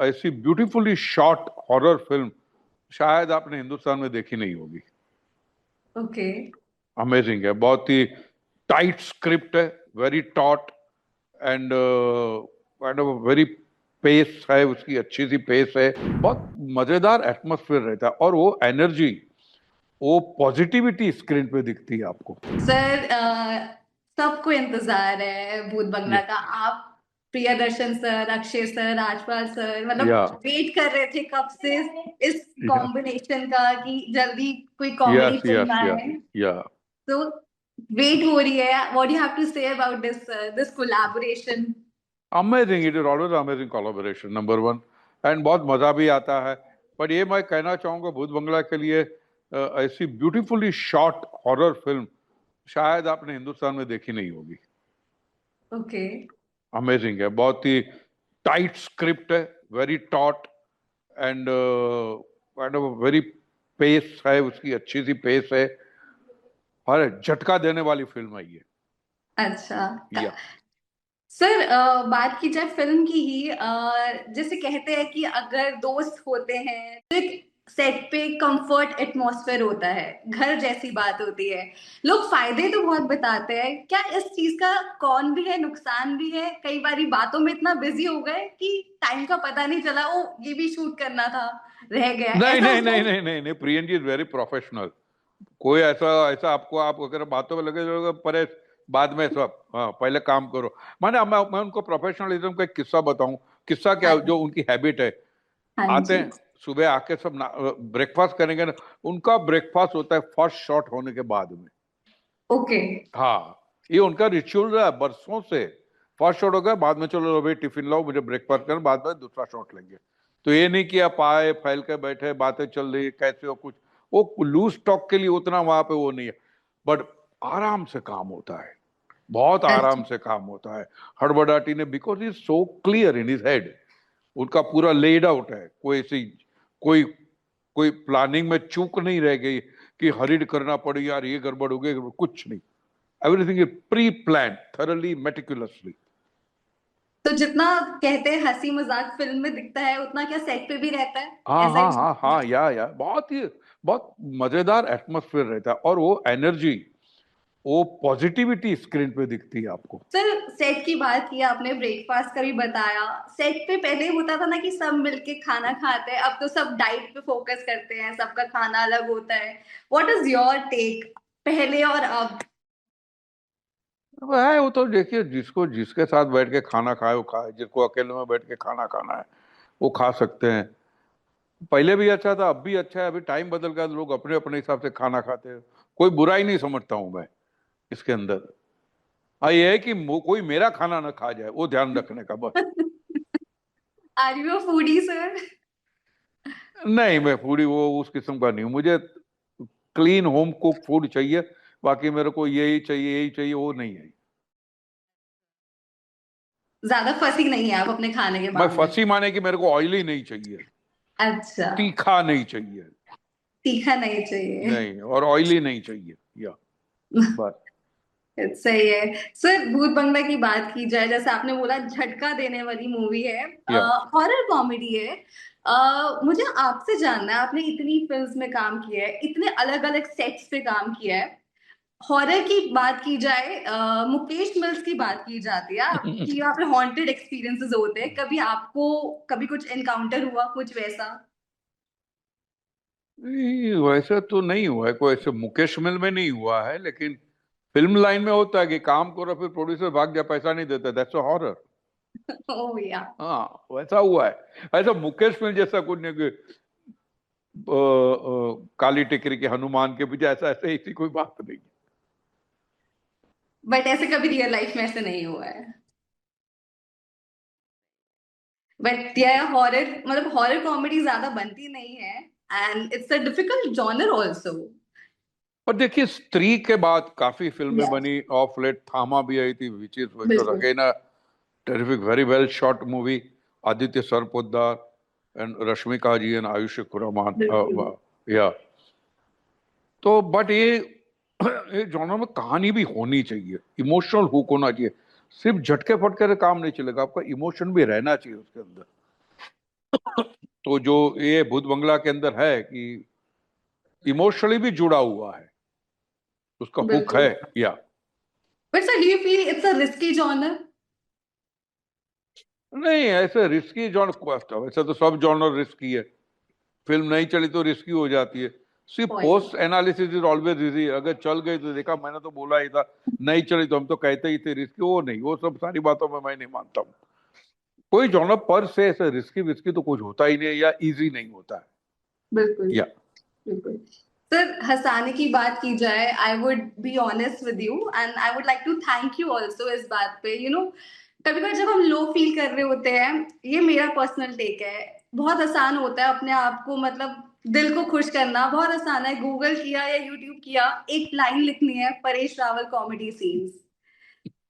ऐसी beautifully shot horror film शायद आपने हिंदुस्तान में देखी नहीं होगी। ओके। अमेजिंग है, बहुत ही टाइट स्क्रिप्ट है, very taut and kind of very pace है उसकी, अच्छी सी पेस है, बहुत मजेदार एटमॉस्फेयर रहता है और वो एनर्जी, वो पॉजिटिविटी स्क्रीन पे दिखती है आपको। सर सबको इंतजार है भूत बंगला का। आप Priyadarshan sir, Akshay sir, Rajpal sir, मतलब या वेट कर रहे थे कब से इस या कॉम्बिनेशन का कि जल्दी कोई comedy yes film yes yes आए। या तो वेट हो रही है। What you have to say about this collaboration? Amazing, it is always amazing collaboration number one, and बहुत मजा भी आता है। पर ये मैं कहना चाहूंगा भूत बंगला के लिए, ऐसी ब्यूटीफुली शॉट हॉरर फिल्म शायद आपने हिंदुस्तान में देखी नहीं होगी। ओके। अमेजिंग है, बहुत ही टाइट स्क्रिप्ट है, very taut and kind of very pace है उसकी, अच्छी सी पेस है, और झटका देने वाली फिल्म है ये। अच्छा। या सर बात की जाए फिल्म की ही, जैसे कहते हैं कि अगर दोस्त होते हैं तो एक सेट पे कंफर्ट एटमॉस्फेयर होता है, घर जैसी बात होती है। लोग फायदे तो बहुत बताते हैं, क्या इस चीज का कौन भी है, नुकसान भी है? कई बारी बातों में इतना बिजी हो गए कि टाइम का पता नहीं चला, ओ ये भी शूट करना था, रह गया, नहीं ऐसा नहीं होता नहीं है? नहीं नहीं नहीं, Priyan ji is very professional. कोई ऐसा ऐसा आपको, आप अगर बातों में लगे रहोगे परे, बाद में सब, हाँ पहले काम करो। मैं उनको प्रोफेशनलिज्म का एक किस्सा बताऊं। किस्सा क्या, हाँ। जो उनकी हैबिट है, हाँ आते जी। हैं सुबह आके सब ब्रेकफास्ट करेंगे ना, उनका ब्रेकफास्ट होता है फर्स्ट शॉट होने के बाद में। ओके। हाँ, ये उनका रिचुअल रहा है बरसों से। फर्स्ट शॉट हो गया, बाद में चलो भाई टिफिन लाओ, मुझे ब्रेकफास्ट करना, बाद में दूसरा शॉट लेंगे। तो ये नहीं कि आप आए फैल के बैठे, बातें चल रही कैसे हो कुछ, वो लूज टॉक के लिए उतना वहां पे वो नहीं है। बट आराम से काम होता है, बहुत आराम अच्छा। से काम होता है। हड़बड़ाटी ने, because is so clear in his head, उनका पूरा लेड आउट है। कोई ऐसी कोई कोई प्लानिंग में चूक नहीं रह गई कि हरिड करना पड़ी, यार ये गड़बड़ हो गई, कुछ नहीं। Everything is pre plan, thoroughly, meticulously. तो जितना कहते हैं हंसी मजाक फिल्म में दिखता है, उतना क्या सेट पे भी रहता है? हाँ ऐसा हाँ ही? हाँ हाँ, या बहुत ही, बहुत मजेदार एटमॉस्फेयर रहता है और वो एनर्जी, वो पॉजिटिविटी स्क्रीन पे दिखती है आपको। सर सेट की बात की आपने, ब्रेकफास्ट का भी बताया। सेट पे पहले होता था ना कि सब मिलके खाना खाते हैं, अब तो सब डाइट पे फोकस करते हैं, सबका खाना अलग होता है। व्हाट इज योर टेक, पहले और अब? है वो तो देखिए, जिसको जिसके साथ बैठ के खाना खाए वो खाए, जिसको अकेले में बैठ के खाना खाना है वो खा सकते हैं। पहले भी अच्छा था, अब भी अच्छा है। अभी टाइम बदल गया, लोग अपने अपने हिसाब से खाना खाते हैं। कोई बुराई नहीं समझता हूं मैं इसके अंदर। हाँ, ये है कि कोई मेरा खाना ना खा जाए, वो ध्यान रखने का बस। Are you a foodie sir? नहीं, मैं फूडी वो उस किस्म का नहीं हूं। मुझे क्लीन होम कुक फूड चाहिए, बाकी मेरे को यही चाहिए वो नहीं है। ज्यादा फसी नहीं है आप अपने खाने के मैं मामले में? फंसी माने कि मेरे को ऑयली नहीं चाहिए, अच्छा। तीखा नहीं चाहिए, तीखा नहीं चाहिए। नहीं, और ऑयली नहीं चाहिए, या बस। सही है। सर भूत बंगला की बात की जाए, जैसे आपने बोला झटका देने वाली मूवी है, या हॉरर कॉमेडी है। मुझे आपसे जानना है, आपने इतनी फिल्म्स में काम किया है, इतने अलग अलग सेट्स पे काम किया है, हॉरर की बात की जाए, मुकेश मिल्स की बात की जाती है कि यहाँ पे हॉन्टेड एक्सपीरियंसेस होते हैं, कभी आपको कभी कुछ एनकाउंटर हुआ कुछ वैसा? नहीं, वैसे तो नहीं हुआ है कोई, ऐसे मुकेश मिल में नहीं हुआ है, लेकिन फिल्म लाइन में होता है कि काम करो फिर प्रोड्यूसर भाग जाए, पैसा नहीं देता, दैट्स अ हॉरर। ओ भैया। हाँ, वैसा हुआ है। ऐसा मुकेश मिल जैसा कुछ नहीं कि काली टिकरी के हनुमान के पीछे, ऐसा ऐसे ऐसी कोई बात नहीं। बट ऐसे कभी रियल लाइफ में ऐसे नहीं हुआ है? बट यह हॉरर, मतलब हॉरर कॉमेडी ज्यादा बनती नहीं है, and it's a difficult genre also. और देखिए, स्त्री के बाद काफी फिल्में यस। बनी। ऑफ लेट थामा भी आई थी, विच इज बिल्कुल। Again a terrific, very well shot movie. Aditya Sarpotdar and Rashmika ji and Ayushmann Khurrana, बिल्कुल। या तो बट ये जॉनर में कहानी भी होनी चाहिए, इमोशनल हुक होना चाहिए। सिर्फ झटके फटके से काम नहीं चलेगा, आपका इमोशन भी रहना चाहिए उसके अंदर। तो जो ये भूत बंगला के अंदर है कि इमोशनली भी जुड़ा हुआ है, उसका हुक है। बिल्कुल। या but sir, do you feel it's a risky genre? नहीं, ऐसे रिस्की जॉनर, वैसे तो सब जॉनर रिस्की है। फिल्म नहीं चली तो रिस्की हो जाती है। See point. Post analysis is always easy. अगर चल गई तो देखा, मैंने तो बोला ही था। नहीं चली तो हम तो कहते ही थे रिस्की। वो नहीं, वो सब सारी बातों में मैं नहीं मानता हूँ। कोई जॉनर पर से ऐसे रिस्की विस्की तो कुछ होता ही नहीं है, या इजी नहीं होता है। बिल्कुल। या बिल्कुल। सर, हंसाने की बात की जाए, I would be honest with you and I would like to thank you also इस बात पे। कभी कभी जब हम लो फील कर रहे होते हैं, ये मेरा पर्सनल टेक है, बहुत आसान होता है अपने आप को, मतलब दिल को खुश करना बहुत आसान है। गूगल किया या यूट्यूब किया, एक लाइन लिखनी है, Paresh Rawal comedy scenes,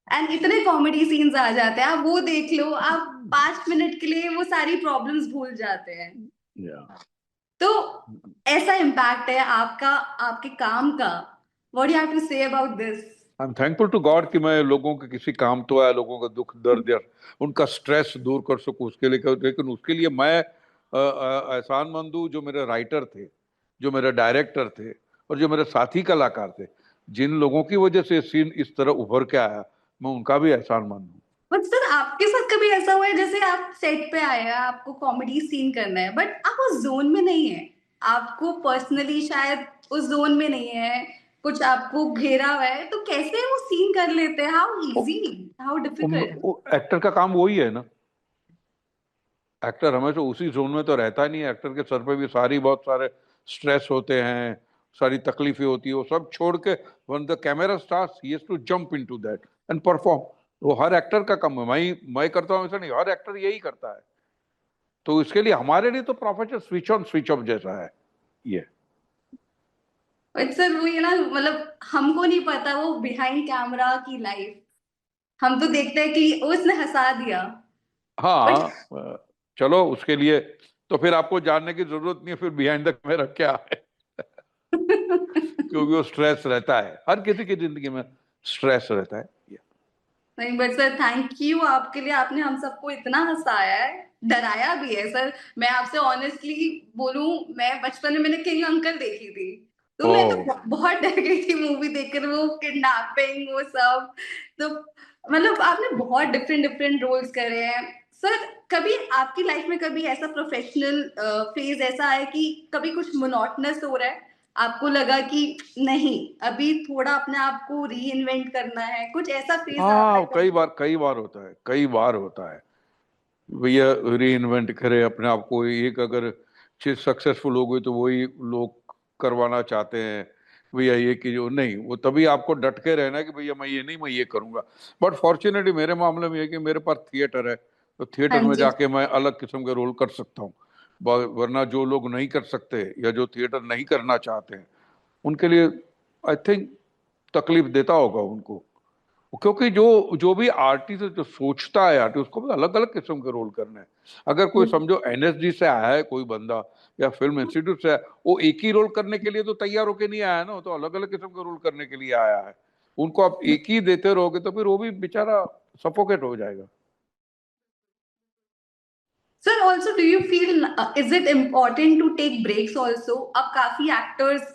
and इतने कॉमेडी सीन्स आ जाते हैं, आप वो देख लो, आप 5 मिनट के लिए वो सारी प्रॉब्लम्स भूल जाते हैं। या तो ऐसा इम्पैक्ट है आपका, आपके काम का। What you have to say about this? I am thankful to God कि मैं लोगों के किसी काम तो आया, लोगों का दुख दर्द या उनका स्ट्रेस दूर कर सकूं, उसके लिए लेकिन उसके लिए मैं एहसानमंद हूं जो मेरे राइटर थे, जो मेरे डायरेक्टर थे, और जो मेरे साथी कलाकार थे। जिन लोगों की वजह से सीन इस तरह उभर के आया, मैं उनका भी एहसानमंद हूँ। बट सर, आपके साथ कभी ऐसा हुआ है जैसे आप सेट पे आए हैं, आपको कॉमेडी सीन करना है, बट आप उस जोन में नहीं है, आपको पर्सनली शायद उस जोन में नहीं है, कुछ आपको घेरा हुआ है, तो कैसे वो सीन कर लेते हैं? How easy, how difficult? Actor का काम वही है ना। एक्टर हमेशा उसी जोन में तो रहता नहीं है। एक्टर के सर पे भी बहुत सारे स्ट्रेस होते हैं, सारी तकलीफें होती है। वो सब छोड़ के व्हेन द कैमरा स्टार्ट्स ही has to jump into that and perform. वो हर एक्टर का काम है। मैं करता हूँ ऐसा नहीं, हर एक्टर यही करता है। तो इसके लिए हमारे लिए तो professional switch on switch off जैसा है ये। बट सर, वो ये ना, मतलब हमको नहीं पता वो बिहाइंड कैमरा की लाइफ। हम तो देखते हैं कि उसने हंसा दिया, बट हाँ, चलो उसके लिए तो फिर आपको जानने की जरूरत नहीं है फिर बिहाइंड द कैमरा क्या है। क्योंकि वो स्ट्रेस रहता है, हर किसी की जिंदगी में स्ट्रेस रहता है। नहीं, बट सर थैंक यू, आपके लिए आपने हम सबको इतना हंसाया है, डराया भी है सर। मैं आपसे ऑनेस्टली बोलूं, मैं बचपन में मैंने किंग अंकल देखी थी, तो ओ, मैं तो बहुत डर गई थी मूवी देखकर, वो किडनैपिंग वो सब। तो मतलब आपने बहुत डिफरेंट डिफरेंट रोल्स करे हैं सर। कभी आपकी लाइफ में कभी ऐसा प्रोफेशनल फेज ऐसा है कि कभी कुछ मोनोटनस हो रहा है, आपको लगा कि नहीं, अभी थोड़ा अपने आप को री इन्वेंट करना है, कुछ ऐसा फेज आता हाँ, है? कई बार होता है, कई बार होता है। भैया री इन्वेंट करे अपने आप को। एक अगर चीज सक्सेसफुल हो गई तो वही लोग करवाना चाहते हैं। भैया ये कि जो नहीं, वो तभी आपको डट के रहना है कि भैया मैं ये नहीं, मैं ये करूंगा। बट फॉर्चुनेटली मेरे मामले में ये कि मेरे पास थिएटर है, तो थिएटर हाँ में जी। जाके मैं अलग किस्म के रोल कर सकता हूँ। वरना जो लोग नहीं कर सकते या जो थिएटर नहीं करना चाहते हैं, उनके लिए आई थिंक तकलीफ देता होगा उनको। क्योंकि जो जो भी आर्टिस्ट जो सोचता है आर्टिस्ट, उसको भी अलग अलग किस्म के रोल करने हैं। अगर कोई समझो एनएसडी से आया है कोई बंदा, या फिल्म इंस्टीट्यूट से आया, वो एक ही रोल करने के लिए तो तैयार होके नहीं आया ना, वो तो अलग अलग किस्म के रोल करने के लिए आया है। उनको आप एक ही देते रहोगे तो फिर वो भी बेचारा सफोकेट हो जाएगा। Sir also, do you feel is it important to take breaks also? अब काफी एक्टर्स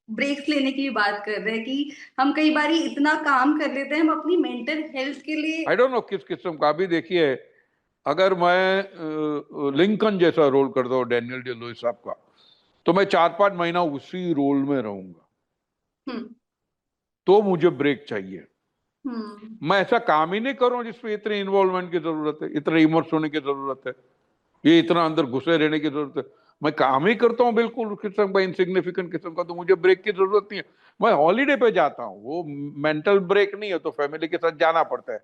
ब्रेक्स लेने की बात कर रहे हैं कि हम कई बार इतना काम कर लेते हैं, हम अपनी मेंटल हेल्थ के लिए। आई डोंट नो किस किस्म का। अभी देखिए, अगर मैं लिंकन जैसा रोल करता हूँ डैनियल डे लुइस साहब का, तो मैं 4-5 महीना उसी रोल में रहूंगा। हम्म। तो मुझे ब्रेक चाहिए। हम्म। मैं ऐसा काम ही नहीं करूं जिसमें इतने इन्वॉल्वमेंट की जरूरत है, इतने इमर्स होने की जरूरत है, ये इतना अंदर घुसे रहने की जरूरत है। मैं काम ही करता हूं बिल्कुल उस किस्म का, इनसिग्निफिकेंट किस्म का, तो मुझे ब्रेक की जरूरत नहीं है। मैं हॉलीडे पे जाता हूँ, वो मेंटल ब्रेक नहीं है, तो फैमिली के साथ जाना पड़ता है।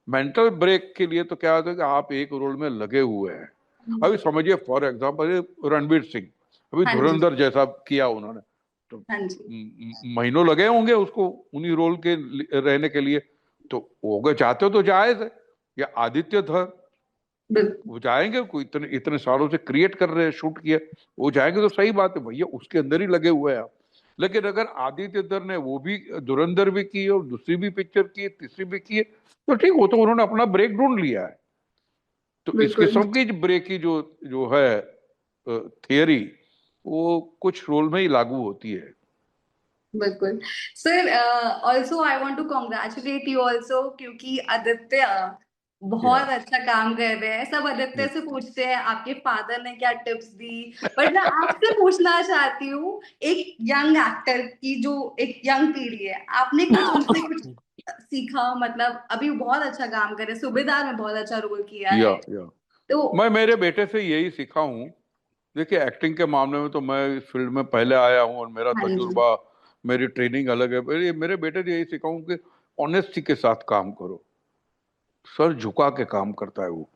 मेंटल ब्रेक के लिए तो क्या होता है कि आप एक रोल में लगे हुए हैं। अभी समझिए फॉर एग्जाम्पल रणवीर सिंह, अभी हाँ जी। धुरंधर जैसा किया उन्होंने, तो हाँ जी। महीनों लगे होंगे उसको उन्हीं रोल के रहने के लिए। तो वो अगर चाहते हो तो जायज है। या आदित्य धर, बिल्कुल। वो जाएंगे, कोई इतने इतने सालों से क्रिएट कर रहे हैं, शूट किया, वो जाएंगे तो सही बात है, भैया उसके अंदर ही लगे हुए हैं आप। लेकिन अगर आदित्य धर ने वो भी धुरंधर भी की और दूसरी भी पिक्चर की, तीसरी भी की है, तो ठीक हो, तो उन्होंने अपना ब्रेक ढूंढ लिया है। तो इस बिल्कुल। किस्म की ब्रेक की जो जो है, थियरी वो कुछ रोल में ही लागू होती है। बिल्कुल। Sir also I want to congratulate you also, क्योंकि आदित्य या बहुत अच्छा काम कर रहे हैं। सब आदित्य से पूछते हैं आपके फादर ने क्या टिप्स दी, बट मैं आपसे पूछना चाहती हूँ, एक यंग एक्टर की जो एक यंग पीढ़ी है, आपने कुछ उनसे कुछ सीखा? मतलब अभी बहुत अच्छा काम कर रहे हैं, सूबेदार में बहुत अच्छा रोल किया या है। या तो मैं मेरे बेटे से यही सीखा हूँ। देखिए, एक्टिंग के मामले में तो मैं इस फील्ड में पहले आया हूँ और मेरा हाँ जी। तजुर्बा, मेरी ट्रेनिंग अलग है। मेरे बेटे से यही सीखा हूँ कि ऑनेस्टी के साथ काम करो। सर झुका के काम करता है वो,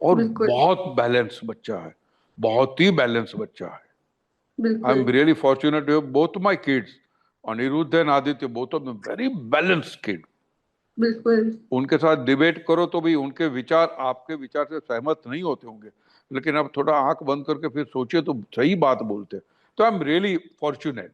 और बिल्कुल बहुत बैलेंस बच्चा है, बहुत ही बैलेंस बच्चा है। आई एम बिल्कुल really fortunate to have both my kids, Anirudh and Aditya, both of them very balanced kid. बिल्कुल उनके साथ डिबेट करो तो भी उनके विचार आपके विचार से सहमत नहीं होते होंगे, लेकिन अब थोड़ा आंख बंद करके फिर सोचिए तो सही बात बोलते हैं। तो आई एम रियली फॉर्चुनेट।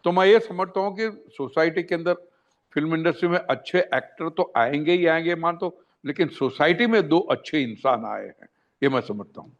तो मैं ये समझता हूँ कि सोसाइटी के अंदर, फिल्म इंडस्ट्री में अच्छे एक्टर तो आएंगे ही आएंगे मान तो, लेकिन सोसाइटी में दो अच्छे इंसान आए हैं, ये मैं समझता हूँ।